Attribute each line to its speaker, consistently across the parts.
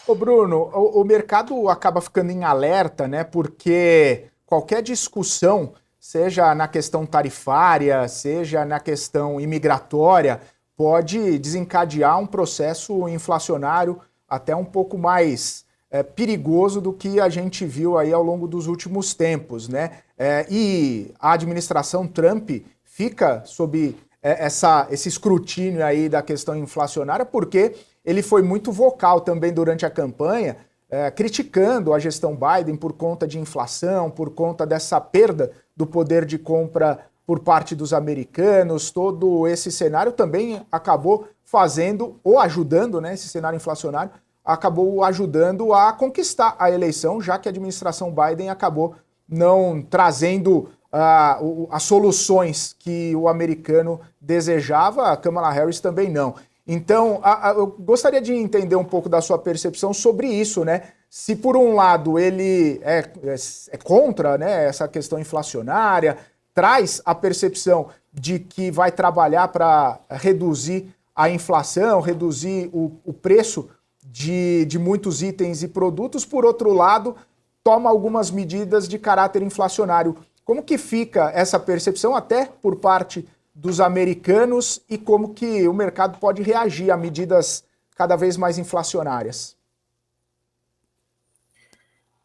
Speaker 1: Ô Bruno, o mercado acaba ficando em alerta, né? Porque qualquer discussão, seja na questão tarifária, seja na questão imigratória, pode desencadear um processo inflacionário até um pouco mais perigoso do que a gente viu aí ao longo dos últimos tempos, né? E a administração Trump fica sob esse escrutínio aí da questão inflacionária, porque ele foi muito vocal também durante a campanha, criticando a gestão Biden por conta de inflação, por conta dessa perda do poder de compra por parte dos americanos. Todo esse cenário também acabou fazendo, ou ajudando, né, esse cenário inflacionário, acabou ajudando a conquistar a eleição, já que a administração Biden acabou não trazendo as soluções que o americano desejava, a Kamala Harris também não. Então, eu gostaria de entender um pouco da sua percepção sobre isso, né? Se por um lado ele é contra, né, essa questão inflacionária, traz a percepção de que vai trabalhar para reduzir a inflação, reduzir o preço de muitos itens e produtos, por outro lado, toma algumas medidas de caráter inflacionário. Como que fica essa percepção até por parte dos americanos e como que o mercado pode reagir a medidas cada vez mais inflacionárias?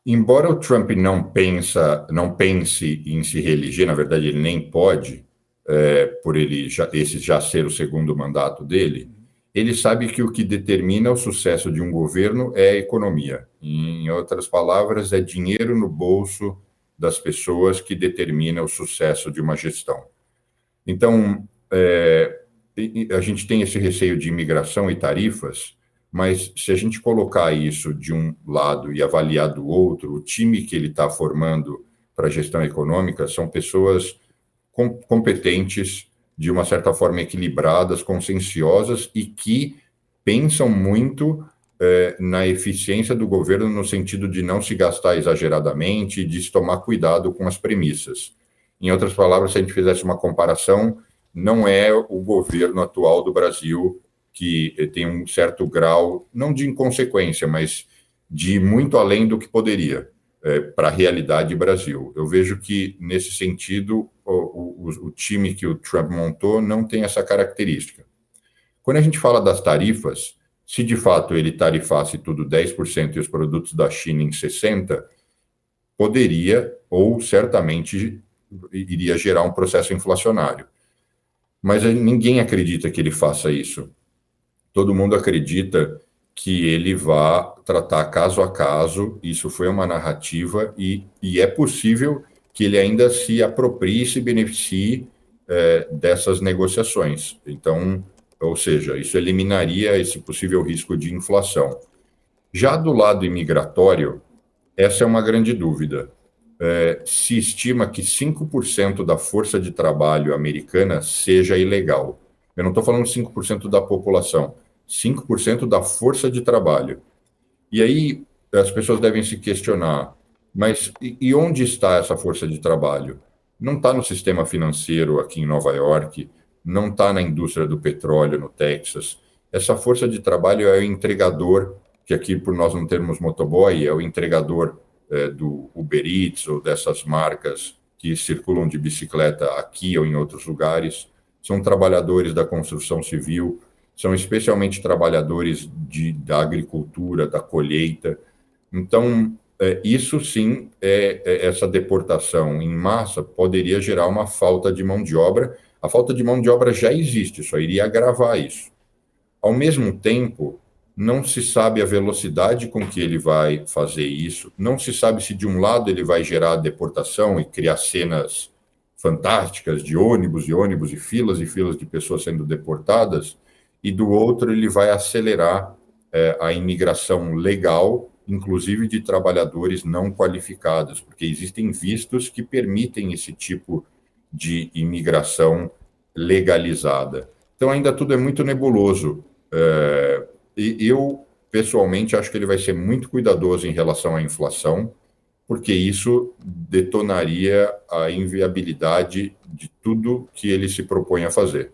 Speaker 2: Embora o Trump não pense em se reeleger, na verdade ele nem pode, por esse já ser o segundo mandato dele, ele sabe que o que determina o sucesso de um governo é a economia. Em outras palavras, é dinheiro no bolso das pessoas que determina o sucesso de uma gestão. Então, a gente tem esse receio de imigração e tarifas, mas se a gente colocar isso de um lado e avaliar do outro, o time que ele está formando para a gestão econômica são pessoas competentes, de uma certa forma equilibradas, conscienciosas e que pensam muito na eficiência do governo no sentido de não se gastar exageradamente e de se tomar cuidado com as premissas. Em outras palavras, se a gente fizesse uma comparação, não é o governo atual do Brasil que tem um certo grau, não de inconsequência, mas de muito além do que poderia para a realidade Brasil. Eu vejo que, nesse sentido, o time que o Trump montou não tem essa característica. Quando a gente fala das tarifas, se de fato ele tarifasse tudo 10% e os produtos da China em 60%, poderia ou certamente iria gerar um processo inflacionário. Mas ninguém acredita que ele faça isso. Todo mundo acredita que ele vá tratar caso a caso. Isso foi uma narrativa e é possível que ele ainda se aproprie e se beneficie dessas negociações. Então, ou seja, isso eliminaria esse possível risco de inflação. Já do lado imigratório, essa é uma grande dúvida. Se estima que 5% da força de trabalho americana seja ilegal. Eu não estou falando 5% da população, 5% da força de trabalho. E aí as pessoas devem se questionar, mas e onde está essa força de trabalho? Não está no sistema financeiro aqui em Nova York, não está na indústria do petróleo no Texas. Essa força de trabalho é o entregador, que aqui por nós não termos motoboy, é o entregador do Uber Eats ou dessas marcas que circulam de bicicleta aqui ou em outros lugares. São trabalhadores da construção civil, são especialmente trabalhadores da agricultura, da colheita. Então, isso sim, essa deportação em massa poderia gerar uma falta de mão de obra. A falta de mão de obra já existe, só iria agravar isso. Ao mesmo tempo, não se sabe a velocidade com que ele vai fazer isso, não se sabe se de um lado ele vai gerar a deportação e criar cenas fantásticas de ônibus e filas de pessoas sendo deportadas, e do outro ele vai acelerar a imigração legal, inclusive de trabalhadores não qualificados, porque existem vistos que permitem esse tipo de imigração legalizada. Então ainda tudo é muito nebuloso. E eu, pessoalmente, acho que ele vai ser muito cuidadoso em relação à inflação, porque isso detonaria a inviabilidade de tudo que ele se propõe a fazer.